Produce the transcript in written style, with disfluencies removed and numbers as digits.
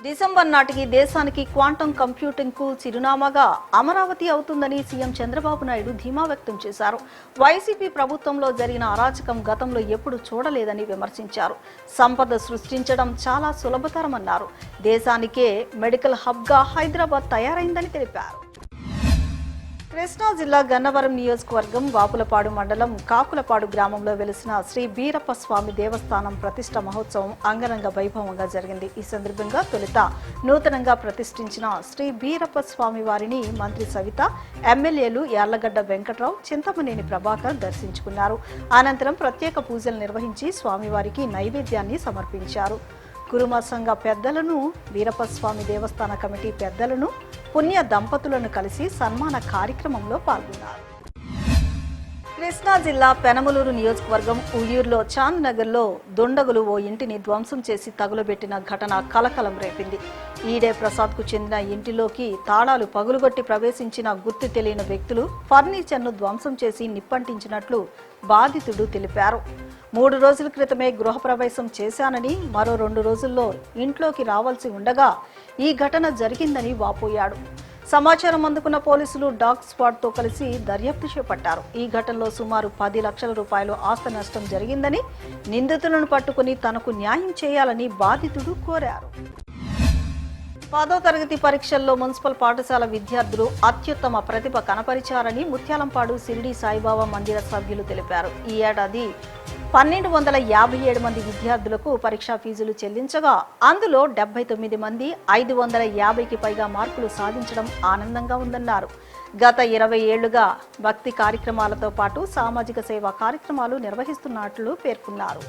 December నాటికి దేశానికి quantum computing కు చిరునామాగా అమరావతి అవుతుందని సీఎం చంద్రబాబు నాయుడు ధీమా వ్యక్తం చేశారు. వైసీపీ ప్రభుత్వంలో జరిగిన అరాచకం గతంలో ఎప్పుడు చూడలేదని విమర్శించారు. సంపద సృష్టించడం చాలా సులభతరమన్నారు. దేశానికే మెడికల్ హబ్ గా హైదరాబాద్ తయారైందని తెలిపారు. కృష్ణా జిల్లా గన్నవరం నియోజకవర్గం వాపులపాడు మండలం కాకులపాడు గ్రామంలో వెలిసిన శ్రీ బీరప్ప స్వామి దేవస్థానం ప్రతిష్ట మహోత్సవం అంగరంగ వైభవంగా జరిగింది. ఈ సందర్భంగా తొలుత నూతనంగా ప్రతిష్ఠించిన శ్రీ బీరప్ప స్వామి వారిని మంత్రి సవిత, ఎమ్మెల్యేలు యార్లగడ్డ వెంకట్రావు, చింతమనేని ప్రభాకర్ దర్శించుకున్నారు. అనంతరం ప్రత్యేక పూజలు నిర్వహించి స్వామివారికి నైవేద్యాన్ని సమర్పించారు. కురుమ సంఘ పెద్దలను, వీరప్పస్వామి దేవస్థాన కమిటీ పెద్దలను, పుణ్య దంపతులను కలిసి సన్మాన కార్యక్రమంలో పాల్గొన్నారు. కృష్ణా జిల్లా పెనమలూరు నియోజకవర్గం ఉయ్యూరులో చాంద్ నగర్లో దుండగులు ఓ ఇంటిని ధ్వంసం చేసి తగులబెట్టిన ఘటన కలకలం రేపింది. ఈడే ప్రసాద్కు చెందిన ఇంటిలోకి తాళాలు పగులుగొట్టి ప్రవేశించిన గుర్తు తెలియని వ్యక్తులు ఫర్నిచర్ను ధ్వంసం చేసి నిప్పంటించినట్లు బాధితుడు తెలిపారు. 3 రోజుల క్రితమే గృహప్రవేశం చేశానని, మరో 2 రోజుల్లో ఇంట్లోకి రావాల్సి ఉండగా ఈ ఘటన జరిగిందని వాపోయాడు. సమాచారం అందుకున్న పోలీసులు డాగ్ స్క్వాడ్తో కలిసి దర్యాప్తు చేపట్టారు. ఈ ఘటనలో సుమారు 10 లక్షల రూపాయలు ఆస్తి నష్టం జరిగిందని, నిందితులను పట్టుకుని తనకు న్యాయం చేయాలని బాధితుడు కోరారు. 10వ తరగతి పరీక్షల్లో మున్సిపల్ పాఠశాల విద్యార్థులు అత్యుత్తమ ప్రతిభ కనపరిచారని ముత్యాలంపాడు షిరిడి సాయిబాబా మందిర సభ్యులు తెలిపారు. ఈ ఏడాది 1257 మంది విద్యార్థులకు పరీక్షా ఫీజులు చెల్లించగా అందులో 79 మంది 550కి పైగా మార్కులు సాధించడం ఆనందంగా ఉందన్నారు. గత 20 ఏళ్లుగా భక్తి కార్యక్రమాలతో పాటు సామాజిక సేవా కార్యక్రమాలు నిర్వహిస్తున్నట్లు పేర్కొన్నారు.